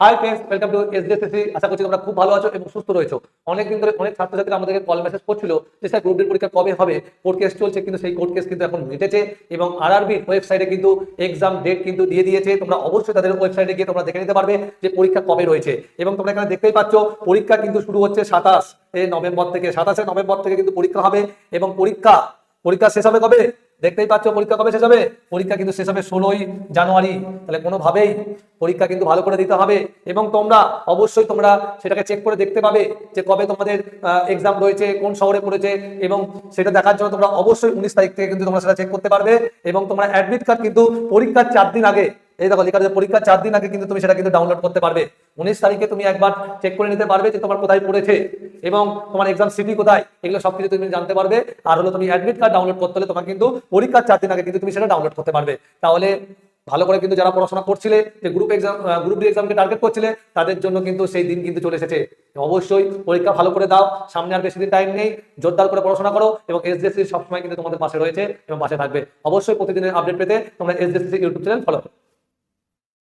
High friends, welcome to SDSC. আশা করছি তোমরা খুব ভালো আছো এবং সুস্থ রয়েছো। অনেকদিন ধরে অনেক ছাত্রছাত্রীরা আমাদেরকে কল মেসেজ করছিল যে স্যার গ্রুপ ডি পরীক্ষা কবে হবে, কোর্ট কেস চলছে, কিন্তু সেই কোর্ট কেস কিন্তু এখন মিটেছে এবং আরআরবি ওয়েবসাইটে কিন্তু এক্সাম ডেট কিন্তু দিয়ে দিয়েছে। তোমরা অবশ্যই তাদের ওয়েবসাইটে গিয়ে তোমরা দেখে নিতে পারবে যে পরীক্ষা কবে রয়েছে। এবং তোমরা এখানে দেখতেই পাচ্ছ পরীক্ষা কিন্তু শুরু হচ্ছে 27 নভেম্বর থেকে কিন্তু পরীক্ষা হবে। এবং পরীক্ষা শেষ হবে কবে? দেখতেই পাচ্ছ পরীক্ষা কবে শেষ হবে। পরীক্ষা কিন্তু শেষ হবে 16ই জানুয়ারি। তাহলে কোনোভাবেই পরীক্ষা কিন্তু ভালো করে দিতে হবে এবং তোমরা অবশ্যই সেটাকে চেক করে দেখতে পাবে যে কবে তোমাদের এক্সাম রয়েছে, কোন শহরে পড়েছে। এবং সেটা দেখার জন্য তোমরা অবশ্যই 19 তারিখ থেকে কিন্তু তোমরা সেটা চেক করতে পারবে। এবং তোমার অ্যাডমিট কার্ড কিন্তু পরীক্ষার 4 দিন আগে, এই দেখো লেখা আছে পরীক্ষার 4 দিন আগে কিন্তু তুমি সেটা কিন্তু ডাউনলোড করতে পারবে। 19 তারিখে তুমি একবার চেক করে নিতে পারবে যে তোমার কোথায় পড়েছে এবং তোমার এক্সাম সিটি কোথায়, এগুলো সবকিছু তুমি জানতে পারবে। আর হলো তুমি অ্যাডমিট কার্ড ডাউনলোড করতে হলে তোমার কিন্তু পরীক্ষার 4 দিন আগে কিন্তু তুমি সেটা ডাউনলোড করতে পারবে। তাহলে ভালো করে কিন্তু যারা পড়াশোনা করছিলে, যে গ্রুপ ডি এক্সামকে টার্গেট করছিলে, তাদের জন্য কিন্তু সেই দিন কিন্তু চলে এসেছে। অবশ্যই পরীক্ষা ভালো করে দাও, সামনে আর বেশি দিন টাইম নেই। জোরদার করে পড়াশোনা করো এবং এসডিএসসি সবসময় কিন্তু তোমাদের পাশে রয়েছে এবং পাশে থাকবে। অবশ্যই প্রতিদিনের আপডেট পেতে তোমরা এসডিএসসি ইউটিউব চ্যানেল ফলো করো।